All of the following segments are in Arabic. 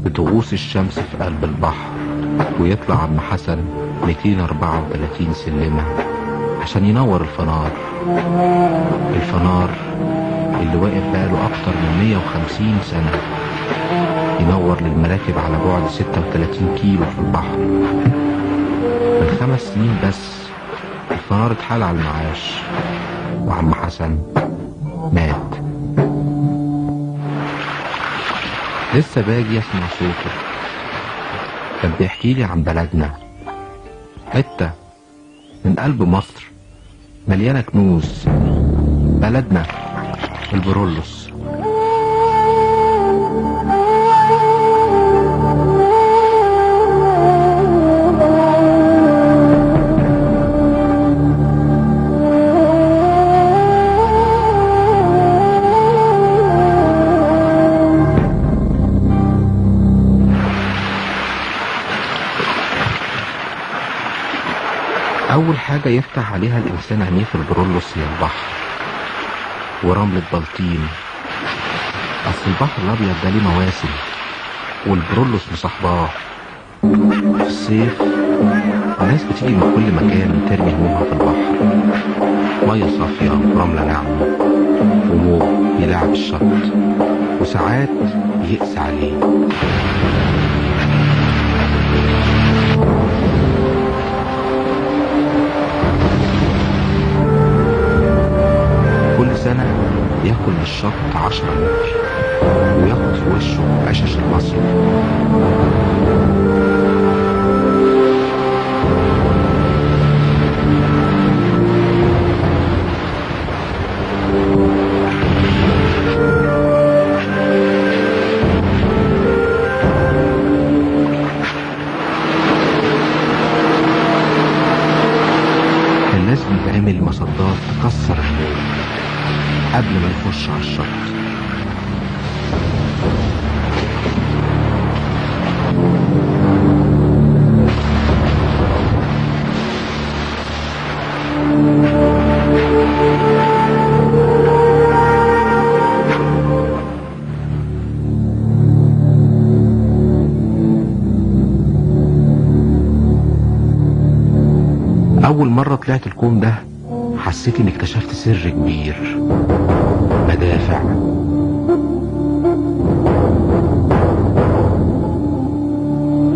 بتغوص الشمس في قلب البحر ويطلع عم حسن 234 سلمة عشان ينور الفنار اللي واقف بقاله أكتر من 150 سنة، ينور للمراكب على بعد 36 كيلو في البحر. من 5 سنين بس الفنار اتحال على المعاش وعم حسن مات. لسه باجي اسمع صوته، كان بيحكي لي عن بلدنا، حتة من قلب مصر مليانة كنوز، بلدنا البرولوس. أول حاجة يفتح عليها الإنسان عينيه في البرولوس هي البحر ورملة بلطيم. أصل البحر الأبيض ده ليه مواسم والبرولوس مصاحباه. في الصيف الناس بتيجي من كل مكان ترمي همومها في البحر، مية صافية ورملة ناعمة وموج يلعب الشط وساعات يقسى عليه. كل سنة ياكل من الشط 10 متر وياخد في وشه عشش المصيف. كان لازم يتعمل مصدات تكسر الموج قبل ما يخش على الشط. أول مرة طلعت الكون ده حسيت اني اكتشفت سر كبير، مدافع.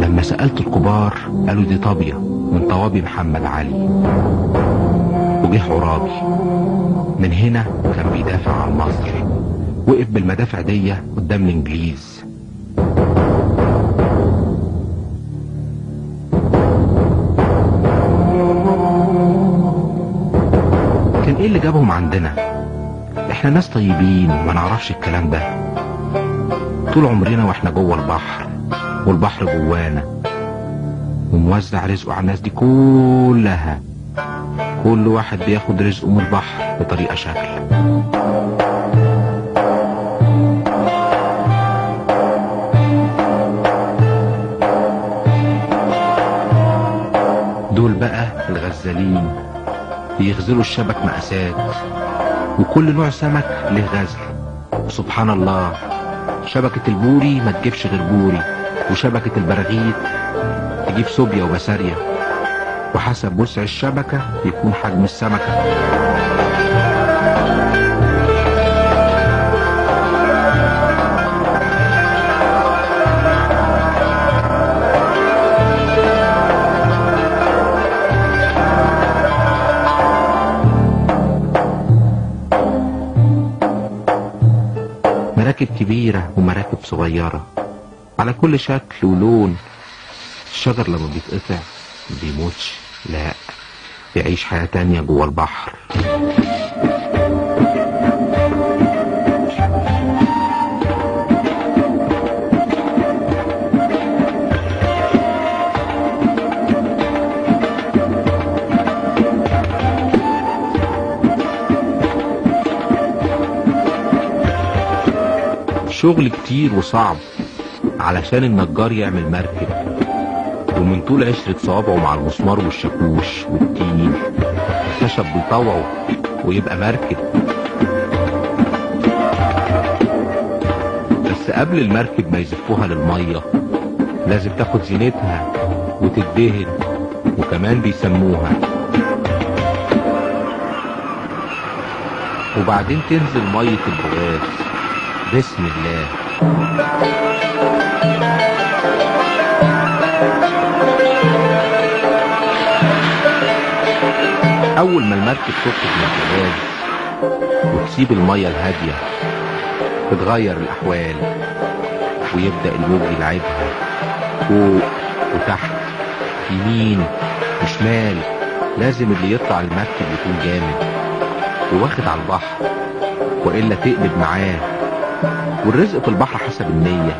لما سألت الكبار قالوا دي طابية من طوابي محمد علي، وجه عرابي من هنا كان بيدافع عن مصر، وقف بالمدافع دي قدام الانجليز. كان ايه اللي جابهم عندنا؟ احنا ناس طيبين ما نعرفش الكلام ده. طول عمرنا واحنا جوه البحر والبحر جوانا، وموزع رزقه على الناس دي كلها. كل واحد بياخد رزقه من البحر بطريقة شكل. دول بقى الغزالين بيغزلوا الشبك مقاسات، وكل نوع سمك له غزل. سبحان الله، شبكة البوري ما تجيبش غير بوري، وشبكة البراغيث تجيب سوبيا وبسارية، وحسب وسع الشبكة يكون حجم السمكة. مراكب كبيرة ومراكب صغيرة على كل شكل ولون. الشجر لما بيتقطع ما بيموتش، لا، بيعيش حياة تانية جوه البحر. شغل كتير وصعب علشان النجار يعمل مركب، ومن طول 10 صوابعه مع المسمار والشاكوش والتين الخشب بيطوعه ويبقى مركب. بس بس قبل المركب ما يزفوها للمية لازم تاخد زينتها وتدهن، وكمان بيسموها، وبعدين تنزل مية البغاز بسم الله. اول ما المركب تخرج من البغاز وتسيب المية الهادية تتغير الاحوال، ويبدأ الموج يلعبها فوق وتحت يمين وشمال. لازم اللي يطلع المركب يكون جامد وواخد على البحر، وإلا تقلب معاه. والرزق في البحر حسب النية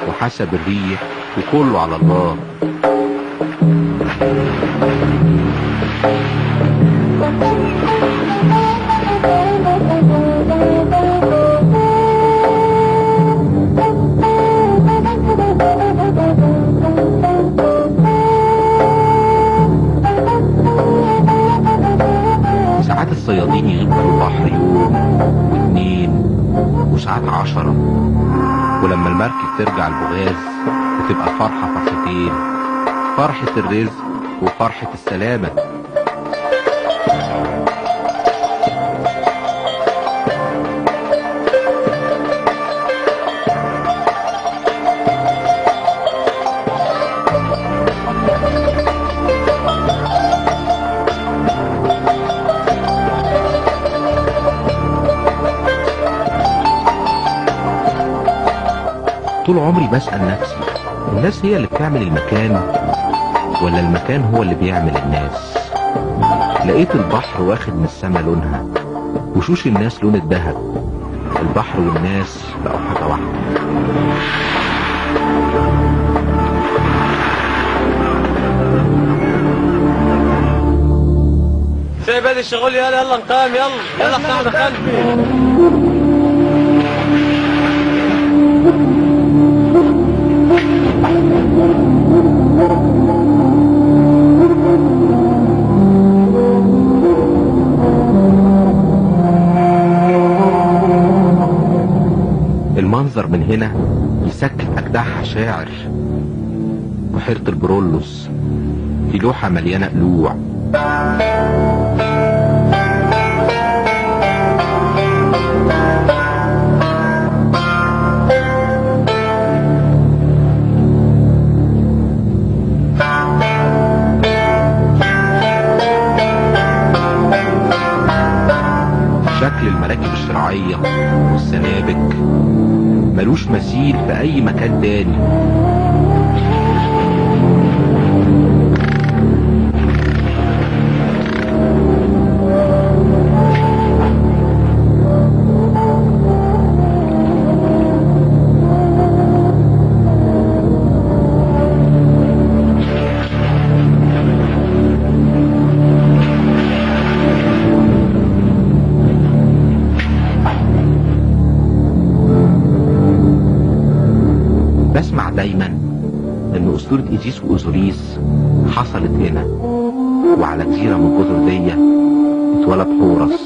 وحسب الريح، وكله على الله. ساعات الصيادين يغيبوا في البحر يوم واتنين وساعات 10، ولما المركب ترجع البغاز بتبقى فرحة فرحتين، فرحة الرزق وفرحة السلامة. طول عمري بسأل نفسي، الناس هي اللي بتعمل المكان ولا المكان هو اللي بيعمل الناس؟ لقيت البحر واخد من السما لونها، وشوش الناس لون الذهب. البحر والناس بقوا حاجة واحدة. سيب هذا الشغل، يلا نقام، يلا اقطع دخلني. المنظر من هنا يسكت أجدعها شاعر. بحيرة البرولوس دي لوحة مليانة قلوع. شكل المراكب الشراعية والسنابك ملوش مثيل في اي مكان تاني. بسمع دايما ان اسطورة ايزيس واوزوريس حصلت هنا، وعلى جزيرة من الجزر دي اتولد حورس.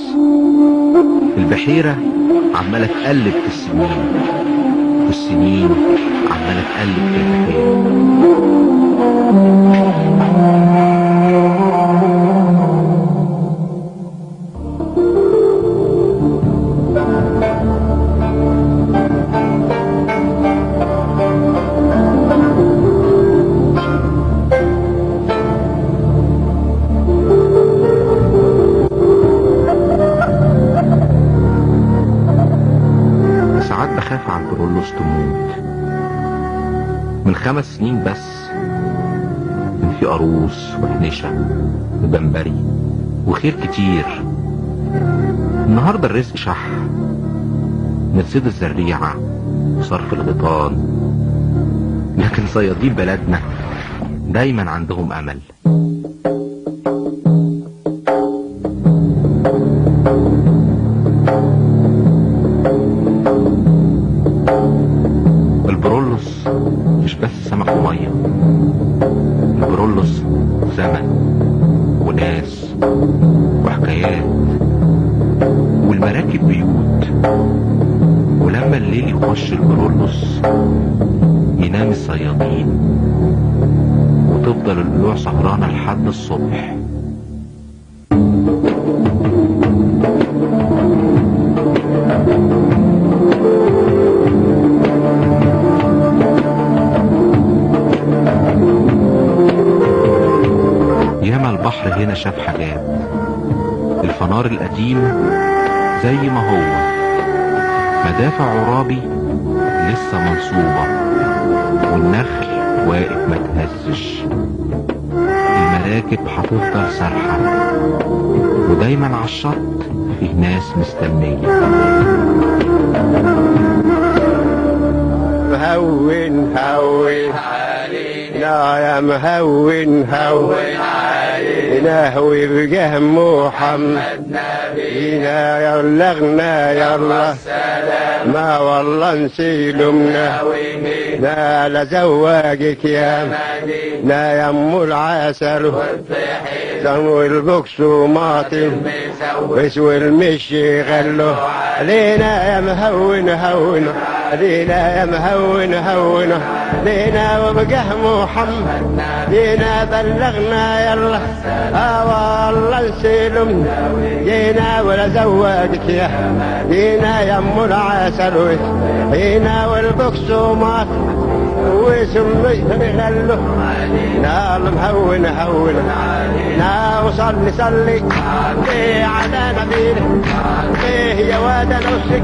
البحيرة عمالة تقلب في السنين، والسنين عمالة تقلب في البحيرة. بخاف على البرولوس تموت. من 5 سنين بس كان في قاروص وحنشة وجمبري وخير كتير. النهاردة الرزق شح من صيد الزريعة وصرف الغيطان، لكن صيادين بلدنا دايما عندهم أمل. البرولوس مش بس سمك ومية، البرولوس زمن وناس وحكايات والمراكب بيوت. ولما الليل يخش البرولوس ينام الصيادين، وتفضل القلوع سهرانة لحد الصبح. ياما البحر هنا شاف حاجات. الفنار القديم زي ما هو، مدافع عرابي لسه منصوبة، والنخل واقف ما تهزش. المراكب هتفضل سارحة، ودايما على الشط فيه ناس مستنية. هون هون لا يا مهون هون نهوي بجاه محمد نبينا يلغنا يلا ما والله نسيلمنا لا لزواجك يا لا يم العسل سمو البوكس وماطم وسوي المشي غلو علينا يا مهون هون علينا يا مهون هون لينا وبقاه محمد لينا بلغنا يلا والله نسيلم جينا ولا زواجك يا جينا يم العسل جينا والبوكس ومات وسمي غلو نال مهون هون نا وصلي صلي ليه على نبينا ليه يا واد لو سك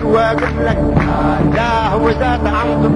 واقف لك لا هو ذات عمض